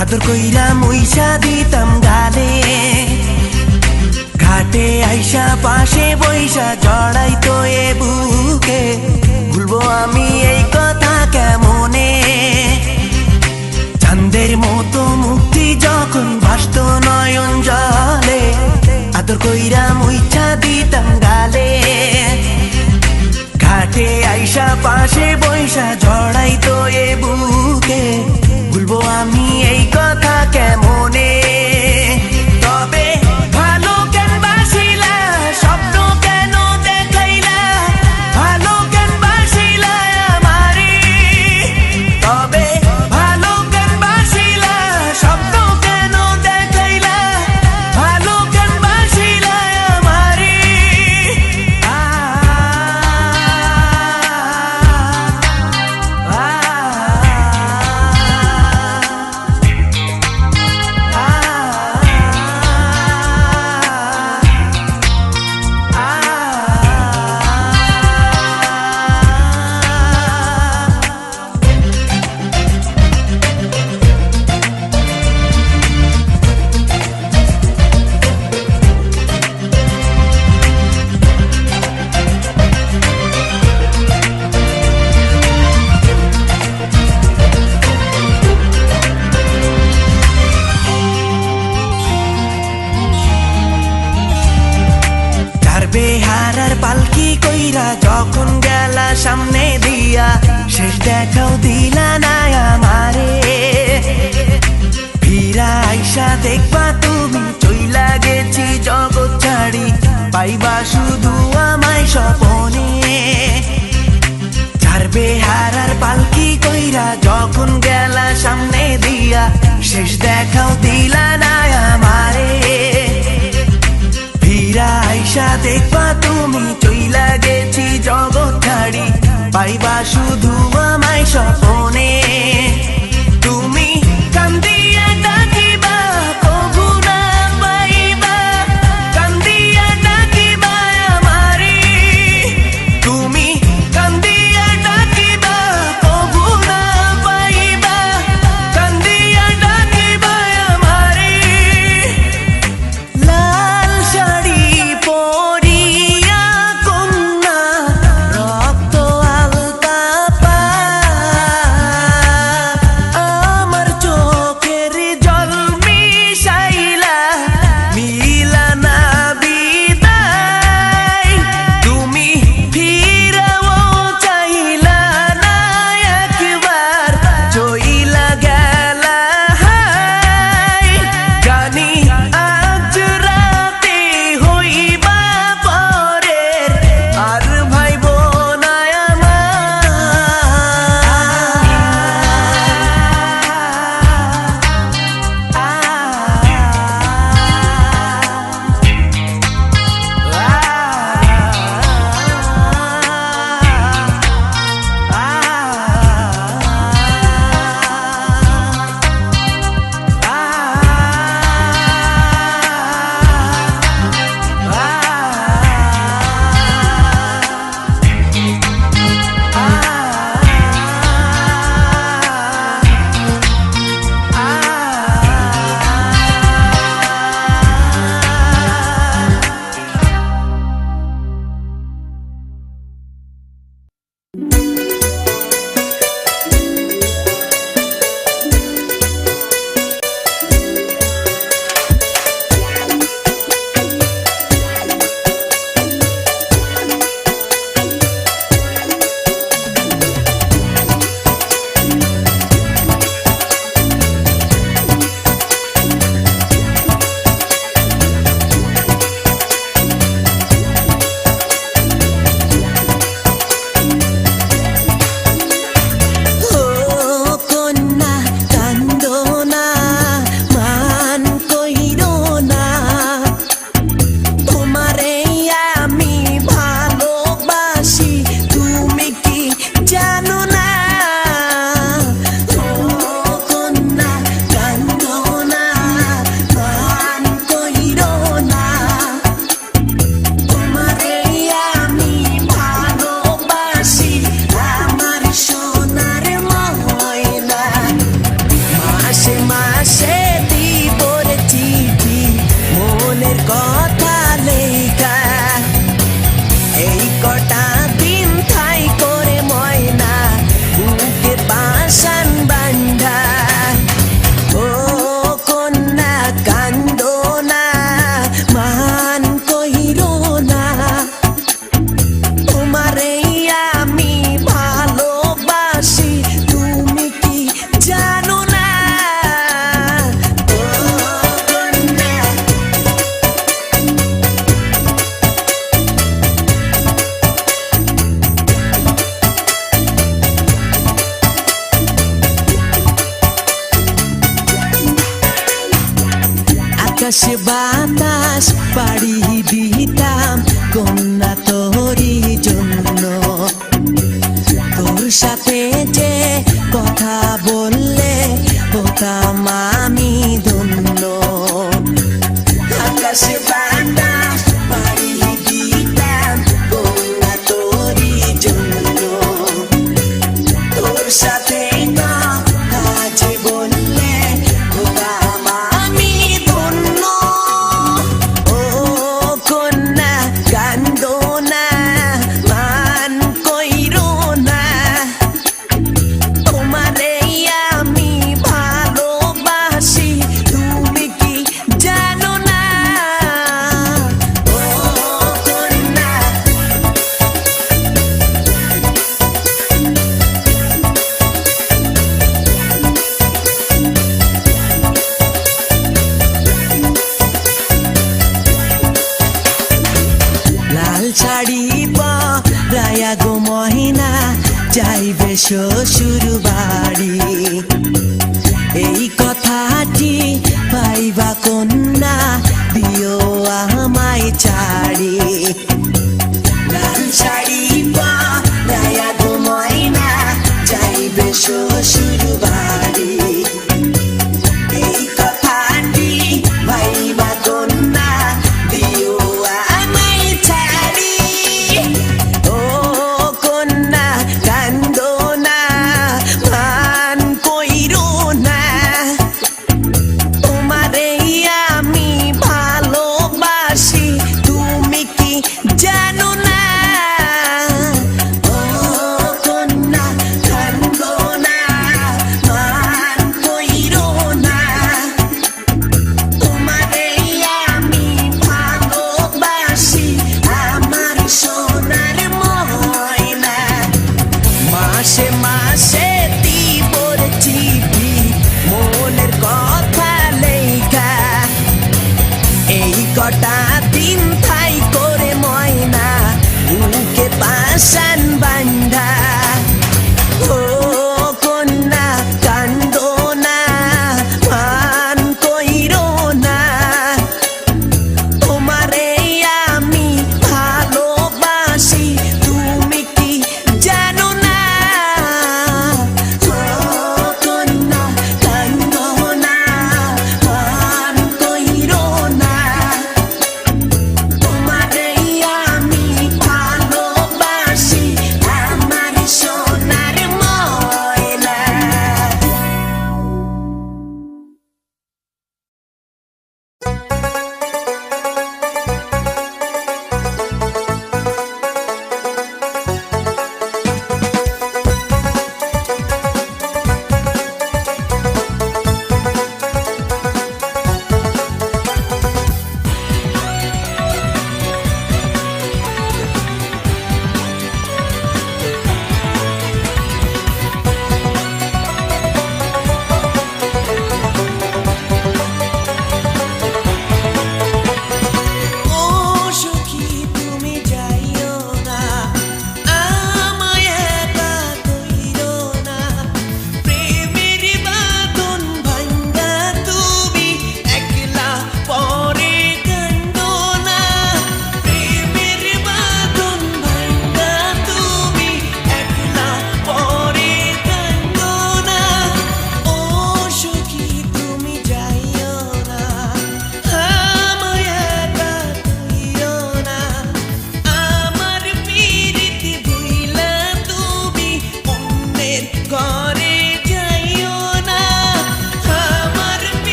আদর কইরা মুইসা দিতাম গালে, ঘাটে আইসা পাশে বইসা জড়াইতো এ বুকে। ভুলবো আমি এই কথা কেমনে? চাঁদের মতো মুক্তি যখন ভাসত নয়ন জলে, আদর কইরা মুইসা দিতাম গালে, ঘাটে আইসা পাশে বইসা জড়াইতো এ বুকে। ভুলবো আমি এই কথা কেমনে? তবে ভালো কেন বাসিলা, স্বপ্ন কেন দেখাইলা, ভালো কেন বাসিলা আমারে? তবে ভালো কেন বাসিলা, স্বপ্ন কেন দেখাইলা, ভালো কেন বাসিলা আমারে? বেহারার পালকি কইরা যখন গেলা সামনে দিয়া, শেষ দেখাও দিলা না আমারে। ফিরা আইসা দেখবা তুমি চইলা গেছি জগৎ ছাড়ি, পাইবা শুধু আমায় স্বপনে। চার বেহারার পালকি কইরা যখন গেলা সামনে দিয়া, শেষ দেখাও দিলা না আমারে। ফিরা আইসা দেখবা তুমি চইলা গেছি জগৎ ছাড়ি, পাইবা শুধু আমায় স্বপনে। তুমি কান্দিয়া ডাকিবা কভু না পাইবা, কান্দিয়া ডাকিবা আমারে। তুমি কান্দিয়া ডাকিবা কভু না পাইবা, কান্দিয়া ডাকিবা আমারে। লাল শাড়ি পরিয়া কন্যা, রক্ত আলতা পা আকাশে বাতাস পাড়ি দিতাম কন্যা তোরই জন্য তোর সাথে যে কথা বললে হতাম আমি ধন্য আকাশে বাতাস পাড়ি দিতাম কন্যা তোরই জন্য তোর সাথে কথা যে বললে হতাম আমি ধন্য ও কন্যা কান্দো না মান কইরো না তোমারে আমি ভালোবাসি তুমি কি জানো না ও কন্যা লাল শাড়ি পরায়া গো মহিনা যাইবে শ্বশুর বাড়ি এই কথাটি পাইবা কন্যা দিও আমায় ছাড়ি লাল শাড়ি পরায়া গো মহিনা যাইবে শ্বশুর বাড়ি এই কথাটি পাইবা কন্যা দিও আমায় ছাড়ি ও কন্যা কান্দো না মান কইরো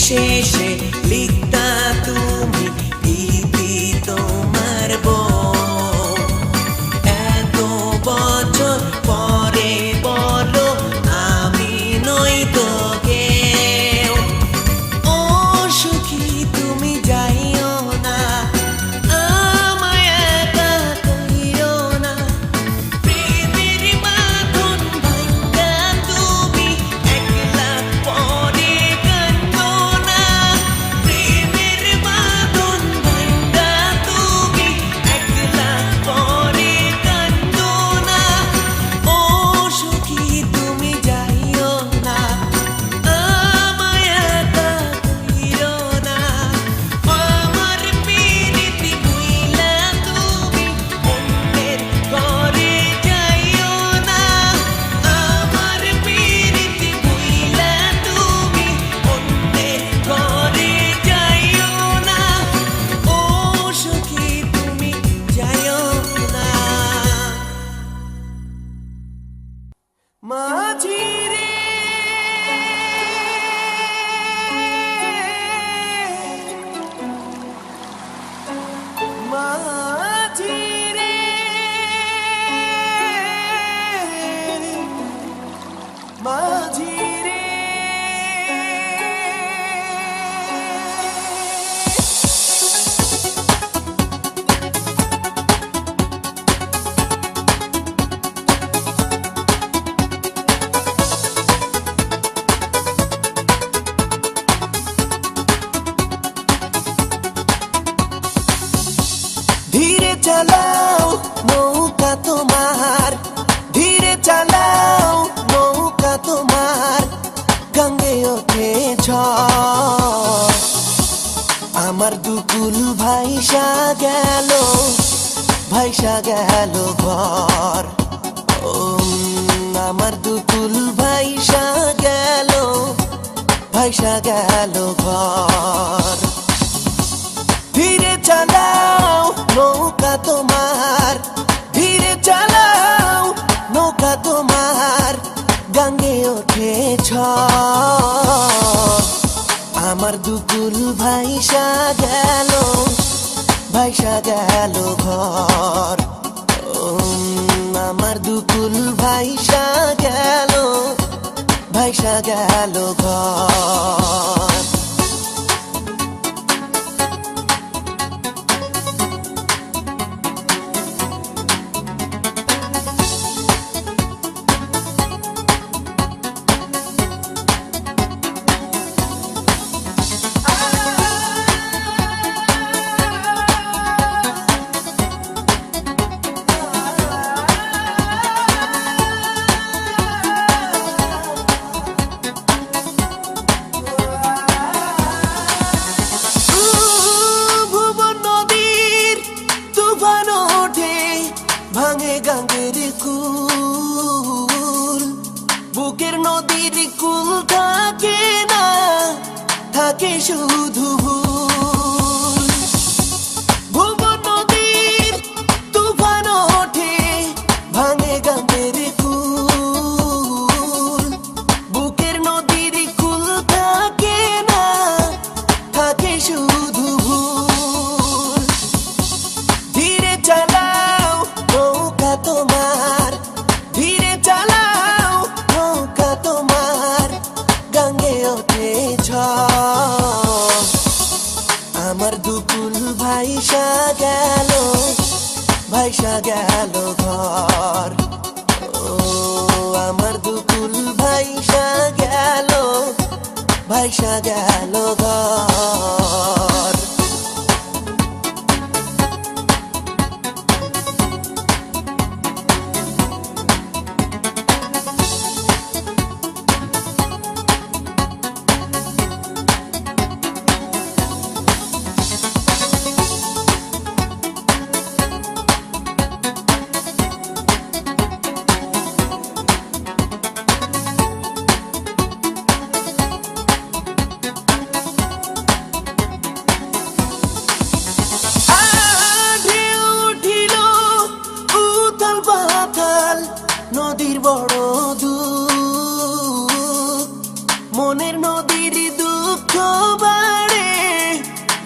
শেষে লিখতা তুমি ইতি তোমার বউ। এত বছর পরে বলো আমি নই তো কেউ। ও সুখী তুমি যাইও না, আমায় একা কইও না। প্রেমের বাঁধন ভাঙা তুমি একলা পরে কাঁদো না। প্রেমের বাঁধন ভাঙা তুমি একলা পরে কাঁদো না। ও সুখী তুমি যাইও না, আমায় একা কইও না। আমার পিরিতি ভুইলা তুমি অন্যের ঘরে যাইও না। আমার পিরিতি ভুইলা তুমি অন্যের ঘরে যাইও না। ও সুখী তুমি যাইও না। মাঝি রে মাঝি রে মাঝি রে ধীরে চালাও নৌকা তোমার, ধীরে চালাও নৌকা তোমার, গঙ্গে ওঠে ঝড়। আমার দুকুল ভাইসা গেল, ভাইসা গেল ঘর। আমার দুকুল ভাইসা গেল, ভাইসা গেল ঘর। ধীরে চালাও নৌকা তোমার, ধীরে চালাও নৌকা তোমার, গঙ্গে ওঠে ঝড়। আমার দুকুল ভাইসা গেল, ভাইসা গেল ঘর। আমার দুকুল ভাইসা গেল, ভাইসা গেল ঘর। ভুবন নদীর তুফান ওঠে, ভাঙে গঙ্গের কুল। বুকের নদীর কুল থাকে না, থাকে শুধু ভুল। ভুবন নদীর তুফান ওঠে, ভাঙে গঙ্গের কুল। বুকের নদীর কুল থাকে না, থাকে শুধু ভুল। ধীরে চালাও নৌকা তোমার, ধীরে চালাও নৌকা তোমার, গঙ্গে ওঠে ঝড়। আমার দুকুল ভাইসা গেল, ভাইসা গেল ঘর। আমার দুকুল ভাইসা গেল, ভাইসা গেল ঘর। নদীর বড় দুঃখ, মনের নদীর দুঃখ বাড়ে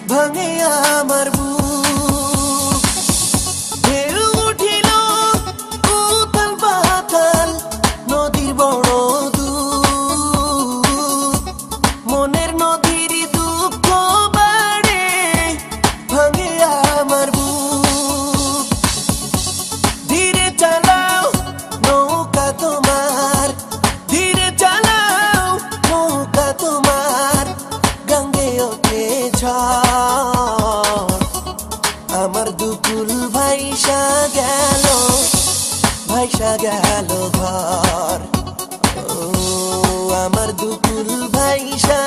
ভাঙে আমার বুক ঢেউ উঠিল উথাল পাতাল নদীর বড় দুঃখ মনের নদীর দুঃখ বাড়ে ভাঙে আমার বুক ধীরে চালাও নৌকা তোমার ধীরে চালাও নৌকা তোমার গঙ্গে ওঠে ঝড় আমার দুকুল ভাইসা গেল ঘর ও আমার দুকুল ভাইসা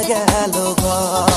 গেল ঘর